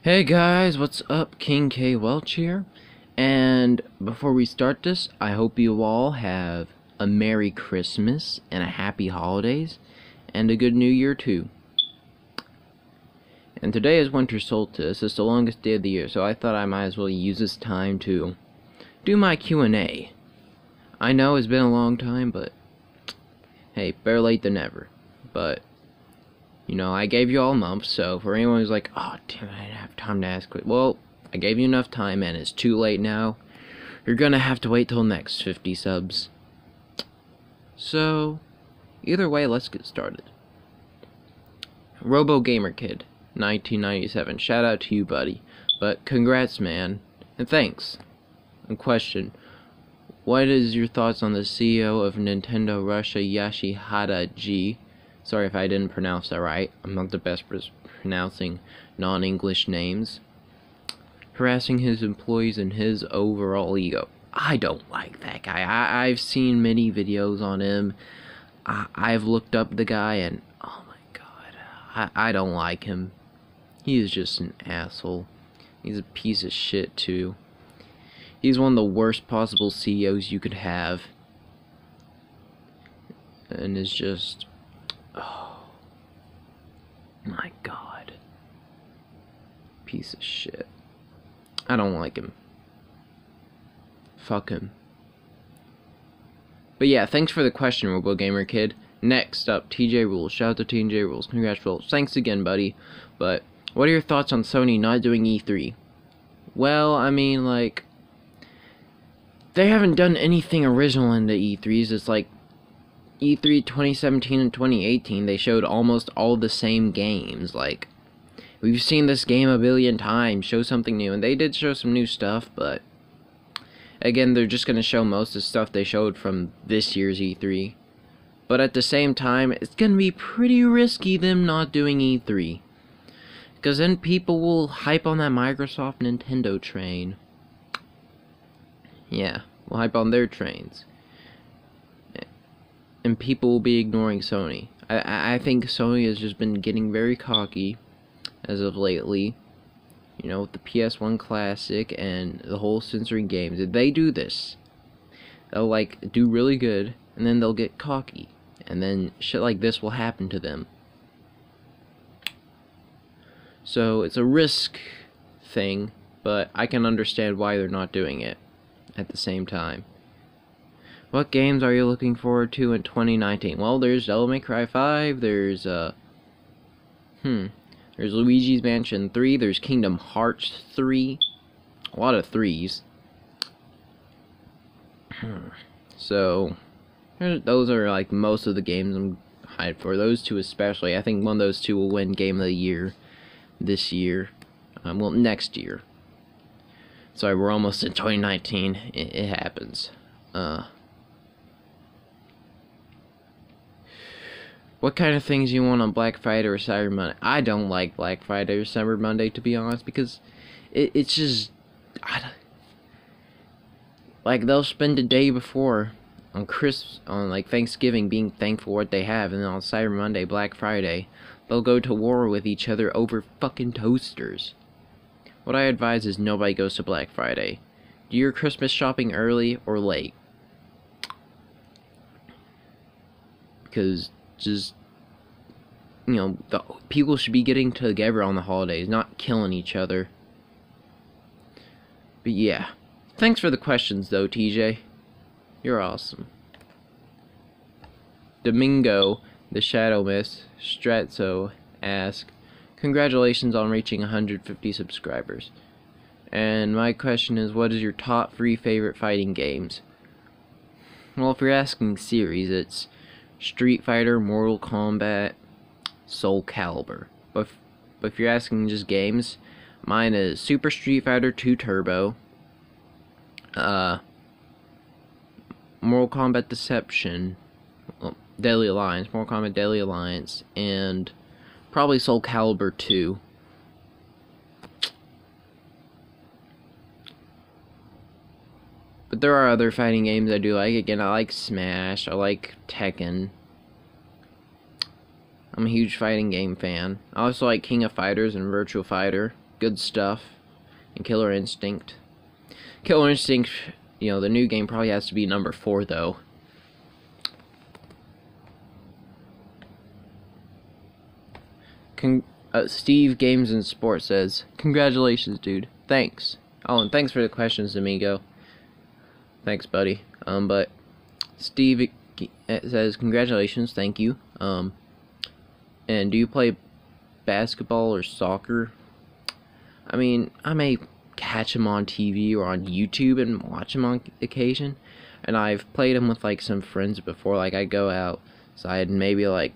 Hey guys, what's up? King K Welch here. And before we start this, I hope you all have a Merry Christmas and a Happy Holidays and a good New Year too. And today is Winter Solstice. It's the longest day of the year, so I thought I might as well use this time to do my Q&A. I know it's been a long time, but hey, better late than never. But you know, I gave you all a month, so for anyone who's like, oh, damn, I didn't have time to ask it. Well, I gave you enough time, and it's too late now. You're gonna have to wait till next 50 subs. So, either way, let's get started. Robo Gamer Kid, 1997. Shout out to you, buddy. But congrats, man, and thanks. And question: what is your thoughts on the CEO of Nintendo Russia, Yoshihide G? Sorry if I didn't pronounce that right. I'm not the best for pronouncing non-English names. Harassing his employees and his overall ego. I don't like that guy. I've seen many videos on him. I've looked up the guy and, oh my god, I don't like him. He is just an asshole. He's a piece of shit too. He's one of the worst possible CEOs you could have. And is just... oh my god. Piece of shit. I don't like him. Fuck him. But yeah, thanks for the question, Robo Gamer Kid. Next up, TJ Rules. Shout out to TJ Rules. Congratulations. Thanks again, buddy. But what are your thoughts on Sony not doing E3? Well, I mean, like, they haven't done anything original in the E3s. It's like E3 2017 and 2018, they showed almost all the same games. Like, we've seen this game a billion times, show something new, and they did show some new stuff, but again, they're just going to show most of the stuff they showed from this year's E3. But at the same time, it's going to be pretty risky them not doing E3, because then people will hype on that Microsoft Nintendo train. Yeah, we'll hype on their trains. And people will be ignoring Sony. I think Sony has just been getting very cocky as of lately. You know, with the PS1 Classic and the whole censoring games. If they do this, they'll like do really good, and then they'll get cocky, and then shit like this will happen to them. So it's a risk thing, but I can understand why they're not doing it at the same time. What games are you looking forward to in 2019? Well, there's Devil May Cry 5, there's Luigi's Mansion 3, there's Kingdom Hearts 3. A lot of threes. So, those are like most of the games I'm hyped for. Those two especially. I think one of those two will win Game of the Year this year. Well, next year. Sorry, we're almost in 2019. It happens. What kind of things you want on Black Friday or Cyber Monday? I don't like Black Friday or Cyber Monday, to be honest, because it's just... like, they'll spend the day before on like Thanksgiving being thankful for what they have, and then on Cyber Monday, Black Friday, they'll go to war with each other over fucking toasters. What I advise is nobody goes to Black Friday. Do your Christmas shopping early or late. Because just, you know, people should be getting together on the holidays, not killing each other. But yeah, thanks for the questions though, TJ. You're awesome. Domingo, the Shadow Mist, Stratso, ask, congratulations on reaching 150 subscribers. And my question is, what is your top 3 favorite fighting games? Well, if you're asking series, it's Street Fighter, Mortal Kombat, Soul Calibur. But if you're asking just games, mine is Super Street Fighter 2 Turbo, Mortal Kombat Deception, well, Deadly Alliance, Mortal Kombat Deadly Alliance, and probably Soul Calibur 2. But there are other fighting games I do like. Again, I like Smash, I like Tekken. I'm a huge fighting game fan. I also like King of Fighters and Virtua Fighter. good stuff. And Killer Instinct. Killer Instinct, you know, the new game probably has to be number 4 though. Steve Games and Sports says, "Congratulations, dude. Thanks." Oh, and thanks for the questions, Amigo. Thanks, buddy. But Steve says, "Congratulations, thank you. And do you play basketball or soccer?" I mean, I may catch him on TV or on YouTube and watch him on occasion. And I've played him with like some friends before. Like I go outside and maybe like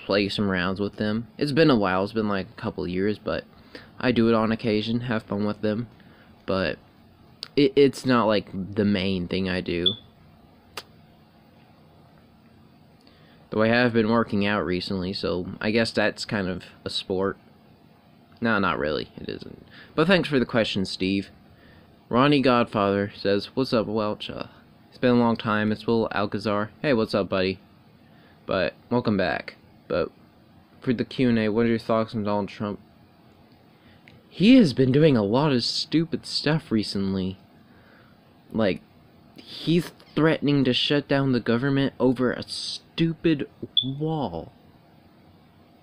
play some rounds with them. It's been a while. It's been like a couple years, but I do it on occasion. Have fun with them, but it's not like the main thing I do. Though I have been working out recently, so I guess that's kind of a sport. No, not really. It isn't. But thanks for the question, Steve. Ronnie Godfather says, "What's up, Welch? It's been a long time. It's Will Alcazar. Hey, what's up, buddy? But welcome back. But for the Q&A, what are your thoughts on Donald Trump?" He has been doing a lot of stupid stuff recently. Like, he's threatening to shut down the government over a stupid wall.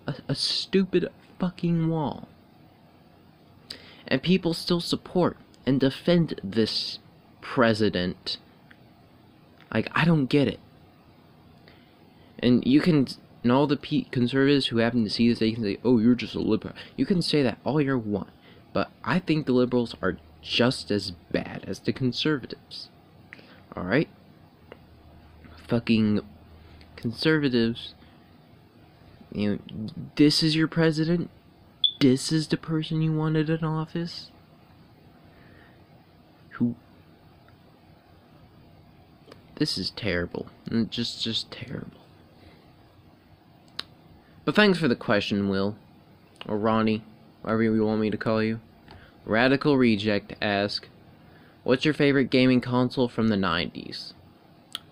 A stupid fucking wall. And people still support and defend this president. Like, I don't get it. And you can... And all the conservatives who happen to see this, they can say, "Oh, you're just a liberal." You can say that all you want, but I think the liberals are just as bad as the conservatives. Alright? Fucking conservatives. You know, this is your president? This is the person you wanted in office? This is terrible. Just terrible. But thanks for the question, Will. Or Ronnie, whatever you want me to call you. Radical Reject asks, "What's your favorite gaming console from the 90s?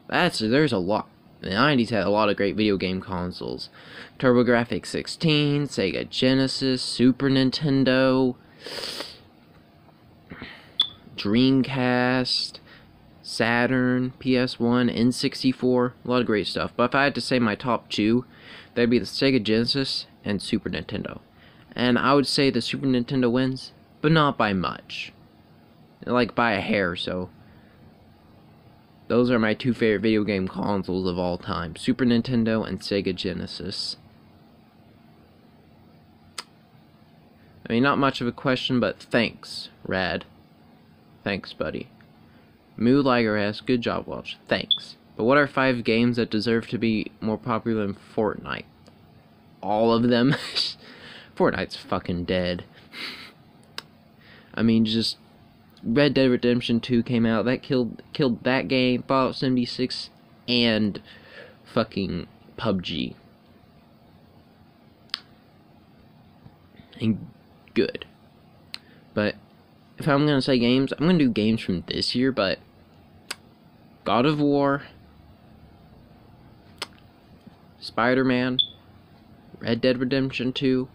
There's a lot. The 90s had a lot of great video game consoles. TurboGrafx 16, Sega Genesis, Super Nintendo, Dreamcast, Saturn, PS1, N64, a lot of great stuff. But if I had to say my top 2, that'd be the Sega Genesis and Super Nintendo. And I would say the Super Nintendo wins, but not by much. Like by a hair, so. Those are my 2 favorite video game consoles of all time. Super Nintendo and Sega Genesis. I mean, not much of a question, but thanks, Rad. Thanks, buddy. Moo Liger asks, "Good job, Welch." Thanks. But what are 5 games that deserve to be more popular than Fortnite? All of them? Fortnite's fucking dead. I mean, just Red Dead Redemption 2 came out. That killed that game, Fallout 76, and fucking PUBG. And good. But if I'm gonna say games, I'm gonna do games from this year, but God of War, Spider-Man, Red Dead Redemption 2,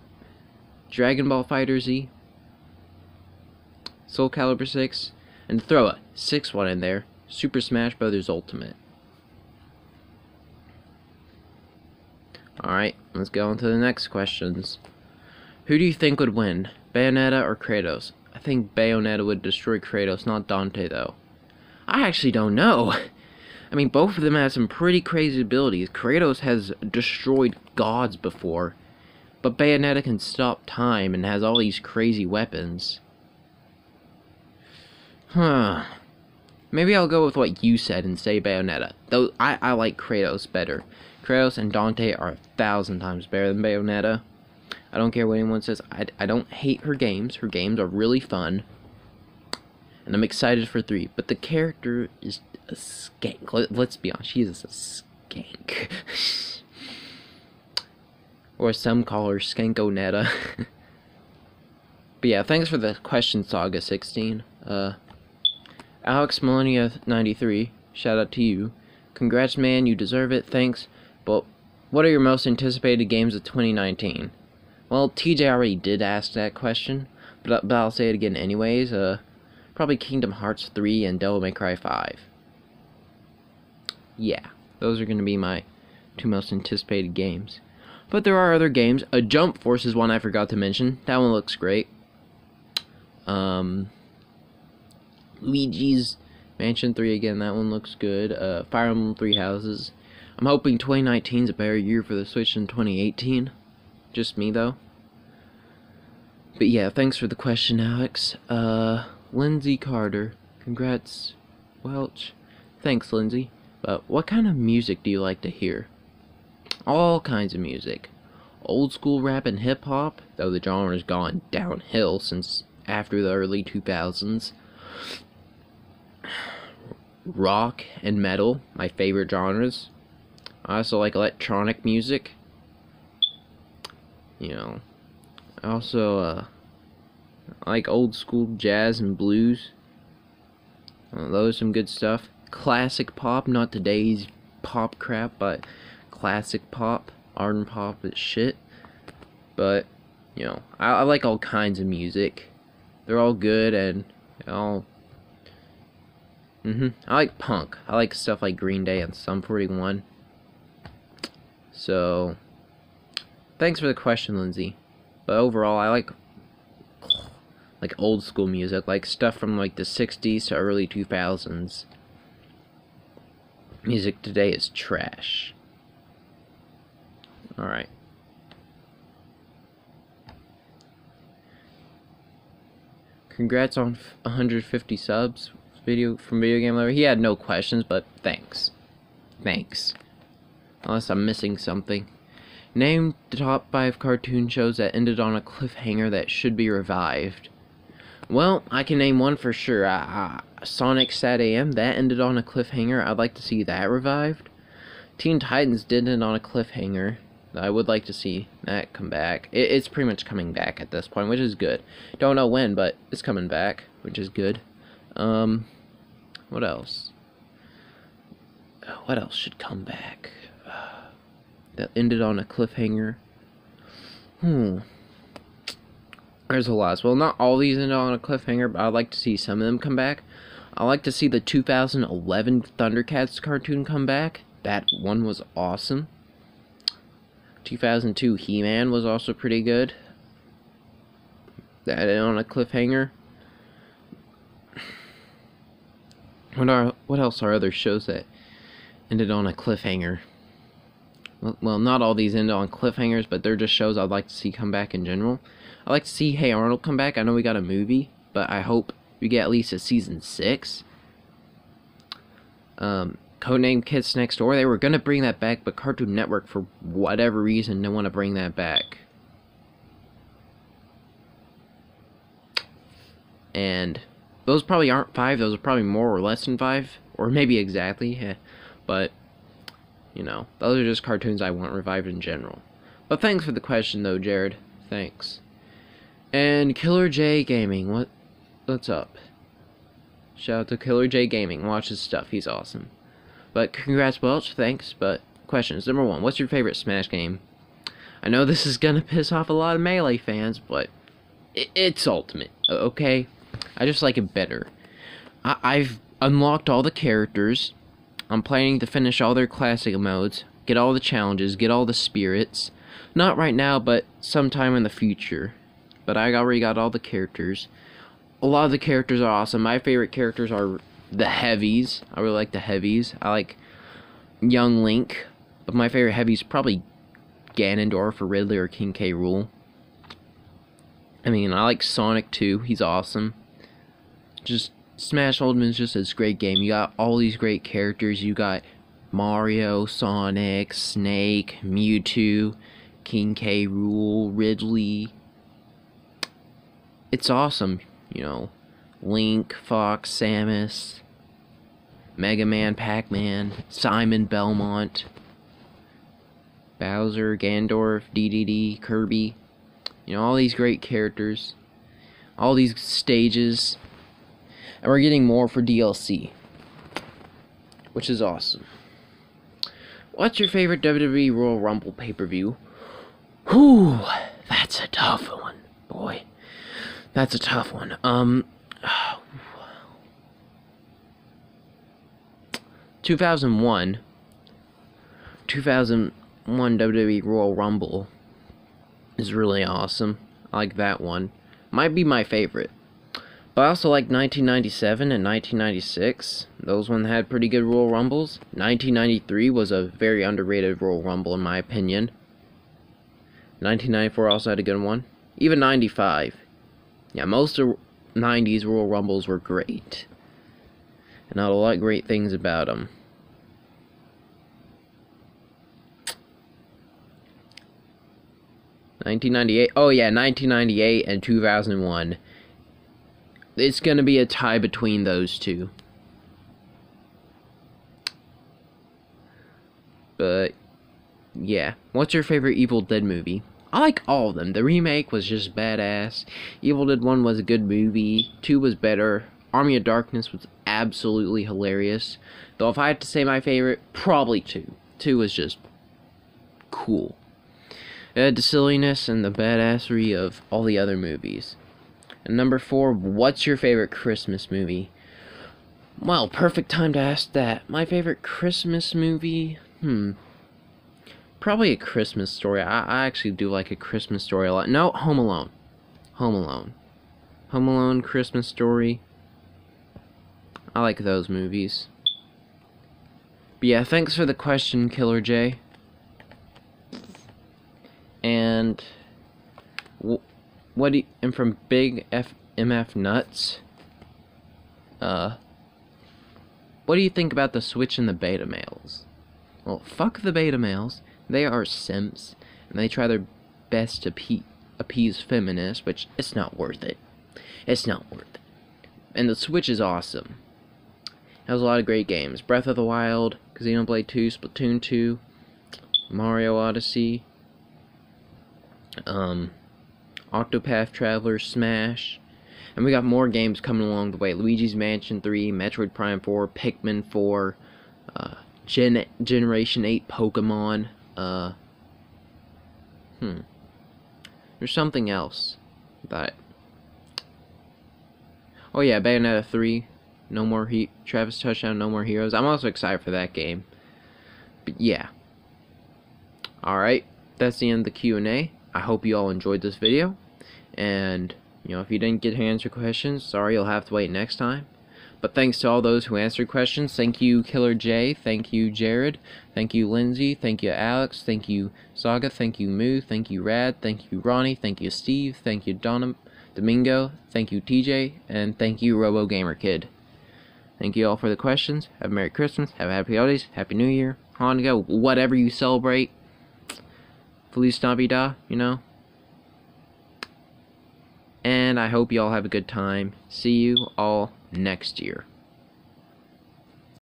Dragon Ball FighterZ, Soul Calibur 6, and throw a 6th one in there, Super Smash Bros. Ultimate. Alright, let's go on to the next questions. Who do you think would win, Bayonetta or Kratos? I think Bayonetta would destroy Kratos, not Dante though. I actually don't know. I mean, both of them have some pretty crazy abilities. Kratos has destroyed gods before, but Bayonetta can stop time and has all these crazy weapons. Huh. Maybe I'll go with what you said and say Bayonetta. Though I like Kratos better. Kratos and Dante are 1,000 times better than Bayonetta. I don't care what anyone says. I don't hate her games. Her games are really fun. And I'm excited for 3. But the character is a skank. Let's be honest. She is a skank. Or some call her Skankonetta. But yeah, thanks for the question, Saga 16. Alex Millennia 93, shout out to you. Congrats, man, you deserve it, thanks. But what are your most anticipated games of 2019? Well, TJ already did ask that question, but I'll say it again anyways. Probably Kingdom Hearts 3 and Devil May Cry 5. Yeah, those are going to be my 2 most anticipated games. But there are other games. Jump Force is one I forgot to mention. That one looks great. Luigi's Mansion 3 again, that one looks good. Fire Emblem 3 Houses. I'm hoping 2019 is a better year for the Switch than 2018. Just me, though. But yeah, thanks for the question, Alex. Lindsay Carter. Congrats, Welch. Thanks, Lindsay. But what kind of music do you like to hear? All kinds of music. Old school rap and hip hop, though the genre's gone downhill since after the early 2000s. Rock and metal, my favorite genres. I also like electronic music. You know, I also I like old school jazz and blues. Those are some good stuff. Classic pop, not today's pop crap, but classic pop. Art and pop is shit. But, you know, I like all kinds of music. They're all good and all... I like punk. I like stuff like Green Day and Sum 41. So, thanks for the question, Lindsay. But overall, I like old school music, like stuff from like the 60s to early 2000s. Music today is trash. Alright. Congrats on 150 subs. Video Game Lover. He had no questions, but thanks. Thanks. Unless I'm missing something. Name the top 5 cartoon shows that ended on a cliffhanger that should be revived. Well, I can name one for sure. Sonic Sat AM, that ended on a cliffhanger. I'd like to see that revived. Teen Titans did end on a cliffhanger. I would like to see that come back. It's pretty much coming back at this point, which is good. Don't know when, but it's coming back, which is good. What else? What else should come back? That ended on a cliffhanger. There's a lot. Well, not all these ended on a cliffhanger, but I'd like to see some of them come back. I'd like to see the 2011 Thundercats cartoon come back. That one was awesome. 2002 He-Man was also pretty good. That ended on a cliffhanger. What else are other shows that ended on a cliffhanger? Well, not all these end on cliffhangers, but they're just shows I'd like to see come back in general. I'd like to see Hey Arnold come back. I know we got a movie, but I hope we get at least a season 6. Codename Kids Next Door, they were going to bring that back, but Cartoon Network, for whatever reason, didn't want to bring that back. And those probably aren't 5, those are probably more or less than 5, or maybe exactly, yeah. But, you know, those are just cartoons I want revived in general. But thanks for the question, though, Jared. Thanks. And Killer J Gaming, what's up? Shout out to Killer J Gaming, watch his stuff, he's awesome. But congrats, Welch, thanks. But questions. Number 1, what's your favorite Smash game? I know this is gonna piss off a lot of Melee fans, but it's Ultimate, okay? I just like it better. I've unlocked all the characters. I'm planning to finish all their classic modes, get all the challenges, get all the spirits. Not right now, but sometime in the future. But I already got all the characters. A lot of the characters are awesome. My favorite characters are the heavies. I really like the heavies. I like Young Link, but my favorite heavy is probably Ganondorf or Ridley or King K. Rool. I mean, I like Sonic too. He's awesome. Just Smash Ultimate is just a great game. You got all these great characters. You got Mario, Sonic, Snake, Mewtwo, King K. Rool, Ridley. It's awesome, you know. Link, Fox, Samus, Mega Man, Pac-Man, Simon Belmont, Bowser, Ganondorf, DDD, Kirby. You know, all these great characters, all these stages, and we're getting more for DLC, which is awesome. What's your favorite WWE Royal Rumble pay-per-view? Whew, That's a tough one, boy. That's a tough one. 2001 WWE Royal Rumble is really awesome. I like that one. Might be my favorite. But I also like 1997 and 1996. Those ones had pretty good Royal Rumbles. 1993 was a very underrated Royal Rumble in my opinion. 1994 also had a good one. Even 95. Yeah, most of 90s Royal Rumbles were great. And I had a lot of great things about them. $1998. Oh yeah, 1998 and 2001. It's gonna be a tie between those two. But yeah, what's your favorite Evil Dead movie? I like all of them. The remake was just badass. Evil Dead 1 was a good movie. 2 was better. Army of Darkness was absolutely hilarious. Though if I had to say my favorite, probably 2. 2 was just cool. It had the silliness and the badassery of all the other movies. And number 4, what's your favorite Christmas movie? Well, perfect time to ask that. My favorite Christmas movie? Probably A Christmas Story. I actually do like A Christmas Story a lot. No, Home Alone. Home Alone. Home Alone, Christmas Story. I like those movies. But yeah, thanks for the question, Killer J. And what do you, and from Big FMF Nuts, what do you think about the Switch and the beta males? Well, fuck the beta males. They are simps, and they try their best to appease feminists, which it's not worth it. It's not worth it. And the Switch is awesome. It has a lot of great games. Breath of the Wild, Xenoblade 2, Splatoon 2, Mario Odyssey, Octopath Traveler, Smash, and we got more games coming along the way. Luigi's Mansion 3, Metroid Prime 4, Pikmin 4, Generation 8 Pokemon, there's something else that, oh yeah, Bayonetta 3, No More Travis Touchdown, No More Heroes. I'm also excited for that game. But yeah. Alright, that's the end of the Q&A. I hope you all enjoyed this video. And, you know, if you didn't get to answer questions, sorry, you'll have to wait next time. But thanks to all those who answered questions. Thank you, Killer J. Thank you, Jared. Thank you, Lindsay. Thank you, Alex. Thank you, Saga. Thank you, Moo. Thank you, Rad. Thank you, Ronnie. Thank you, Steve. Thank you, Domingo. Thank you, TJ. And thank you, RoboGamerKid. Thank you all for the questions. Have a Merry Christmas. Have a Happy Holidays. Happy New Year. Hanukkah. Whatever you celebrate. Feliz Navidad, you know. And I hope you all have a good time. See you all next year.